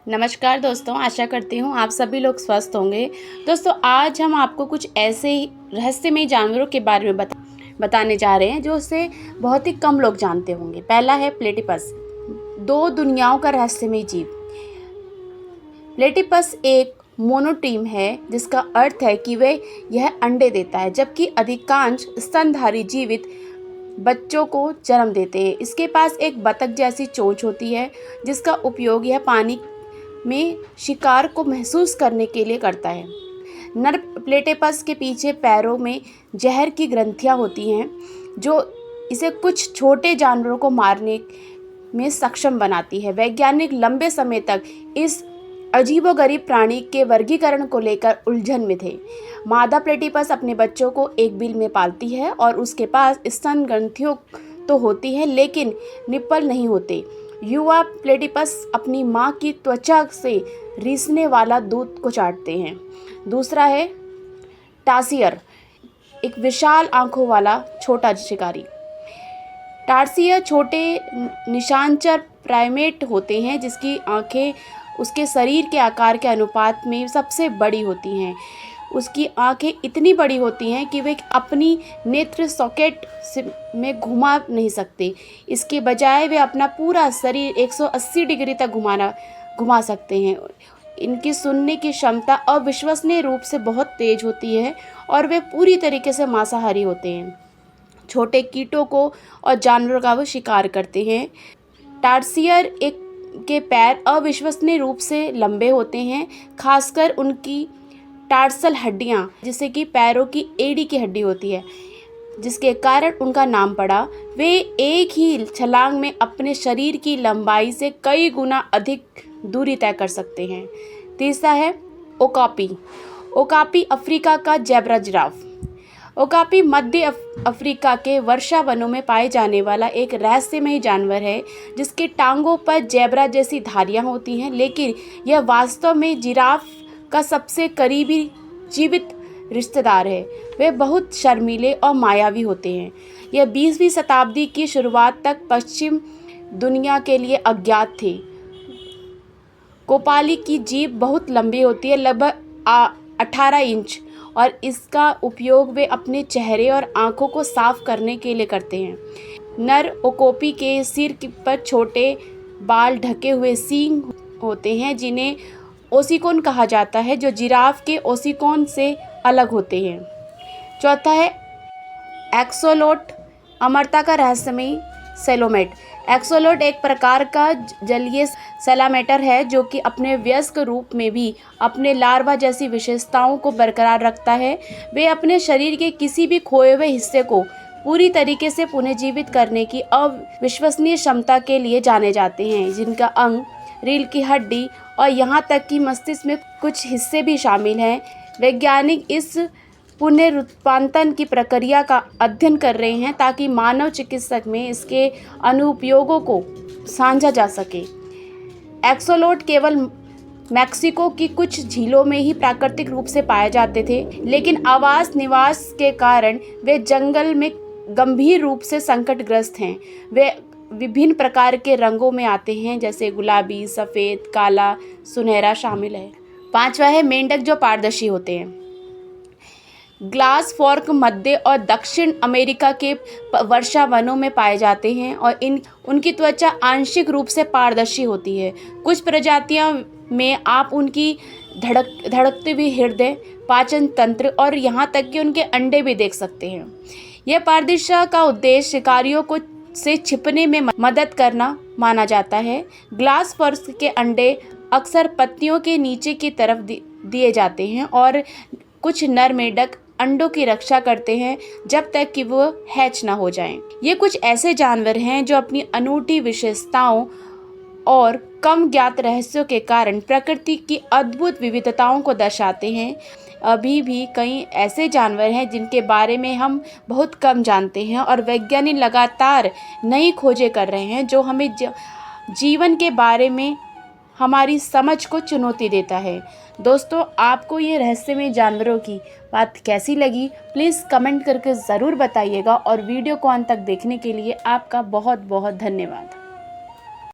नमस्कार दोस्तों, आशा करती हूँ आप सभी लोग स्वस्थ होंगे। दोस्तों, आज हम आपको कुछ ऐसे ही रहस्यमयी जानवरों के बारे में बताने जा रहे हैं जो उसे बहुत ही कम लोग जानते होंगे। पहला है प्लेटिपस, दो दुनियाओं का रहस्यमयी जीव। प्लेटिपस एक मोनोट्रीम है, जिसका अर्थ है कि यह अंडे देता है, जबकि अधिकांश स्तनधारी जीवित बच्चों को जन्म देते हैं। इसके पास एक बतख जैसी चोंच होती है, जिसका उपयोग यह पानी में शिकार को महसूस करने के लिए करता है। नर प्लेटिपस के पीछे पैरों में जहर की ग्रंथियां होती हैं, जो इसे कुछ छोटे जानवरों को मारने में सक्षम बनाती है। वैज्ञानिक लंबे समय तक इस अजीबोगरीब प्राणी के वर्गीकरण को लेकर उलझन में थे। मादा प्लेटिपस अपने बच्चों को एक बिल में पालती है और उसके पास स्तन ग्रंथियों तो होती है, लेकिन निप्पल नहीं होते। युवा प्लेटिपस अपनी मां की त्वचा से रिसने वाला दूध को चाटते हैं। दूसरा है टार्सियर, एक विशाल आंखों वाला छोटा शिकारी। टार्सियर छोटे निशानचर प्राइमेट होते हैं, जिसकी आंखें उसके शरीर के आकार के अनुपात में सबसे बड़ी होती हैं। उसकी आंखें इतनी बड़ी होती हैं कि वे अपनी नेत्र सॉकेट में घुमा नहीं सकते। इसके बजाय वे अपना पूरा शरीर 180 डिग्री तक घुमा सकते हैं। इनकी सुनने की क्षमता अविश्वसनीय रूप से बहुत तेज होती है और वे पूरी तरीके से मांसाहारी होते हैं। छोटे कीटों को और जानवरों का वो शिकार करते हैं। टार्सियर के पैर अविश्वसनीय रूप से लंबे होते हैं, खासकर उनकी टार्सल हड्डियां, जिसे कि पैरों की एड़ी की हड्डी होती है, जिसके कारण उनका नाम पड़ा। वे एक ही छलांग में अपने शरीर की लंबाई से कई गुना अधिक दूरी तय कर सकते हैं। तीसरा है ओकापी। ओकापी अफ्रीका का ज़ेब्रा जिराफ। ओकापी मध्य अफ्रीका के वर्षा वनों में पाए जाने वाला एक रहस्यमयी जानवर है, जिसके टांगों पर ज़ेब्रा जैसी धारियां होती हैं, लेकिन यह वास्तव में जिराफ का सबसे करीबी जीवित रिश्तेदार है। वे बहुत शर्मीले और मायावी होते हैं। यह 20वीं शताब्दी की शुरुआत तक पश्चिम दुनिया के लिए अज्ञात थे। कोपाली की जीभ बहुत लंबी होती है, लगभग 18 इंच, और इसका उपयोग वे अपने चेहरे और आंखों को साफ करने के लिए करते हैं। नर ओकोपी के सिर पर छोटे बाल ढके हुए सींग होते हैं, जिन्हें ओसिकोन कहा जाता है, जो जिराफ के ओसिकोन से अलग होते हैं। चौथा है एक्सोलोट, अमरता का रहस्यमयी सेलोमेट। एक्सोलोट एक प्रकार का जलीय सैलामेटर है, जो कि अपने वयस्क रूप में भी अपने लार्वा जैसी विशेषताओं को बरकरार रखता है। वे अपने शरीर के किसी भी खोए हुए हिस्से को पूरी तरीके से पुनर्जीवित करने की अविश्वसनीय क्षमता के लिए जाने जाते हैं, जिनका अंग, रीढ़ की हड्डी और यहाँ तक कि मस्तिष्क में कुछ हिस्से भी शामिल हैं। वैज्ञानिक इस पुनरुत्पादन की प्रक्रिया का अध्ययन कर रहे हैं, ताकि मानव चिकित्सक में इसके अनुप्रयोगों को समझा जा सके। एक्सोलोट केवल मैक्सिको की कुछ झीलों में ही प्राकृतिक रूप से पाए जाते थे, लेकिन आवास निवास के कारण वे जंगल में गंभीर रूप से संकटग्रस्त हैं। वे विभिन्न प्रकार के रंगों में आते हैं, जैसे गुलाबी, सफ़ेद, काला, सुनहरा शामिल है। पांचवा है मेंढक, जो पारदर्शी होते हैं। ग्लास फॉर्क मध्य और दक्षिण अमेरिका के वर्षा वनों में पाए जाते हैं और उनकी त्वचा आंशिक रूप से पारदर्शी होती है। कुछ प्रजातियों में आप उनकी धड़कते हुए हृदय, पाचन तंत्र और यहाँ तक कि उनके अंडे भी देख सकते हैं। यह पारदर्शिता का उद्देश्य शिकारियों को से छिपने में मदद करना माना जाता है। ग्लास फॉर्क के अंडे अक्सर पत्तियों के नीचे की तरफ दिए जाते हैं और कुछ नर मेंढक अंडों की रक्षा करते हैं जब तक कि वो हैच ना हो जाएं। ये कुछ ऐसे जानवर हैं जो अपनी अनूठी विशेषताओं और कम ज्ञात रहस्यों के कारण प्रकृति की अद्भुत विविधताओं को दर्शाते हैं। अभी भी कई ऐसे जानवर हैं जिनके बारे में हम बहुत कम जानते हैं, और वैज्ञानिक लगातार नई खोजें कर रहे हैं, जो हमें जीवन के बारे में हमारी समझ को चुनौती देता है। दोस्तों, आपको ये रहस्यमय जानवरों की बात कैसी लगी, प्लीज़ कमेंट करके ज़रूर बताइएगा, और वीडियो को अंत तक देखने के लिए आपका बहुत बहुत धन्यवाद।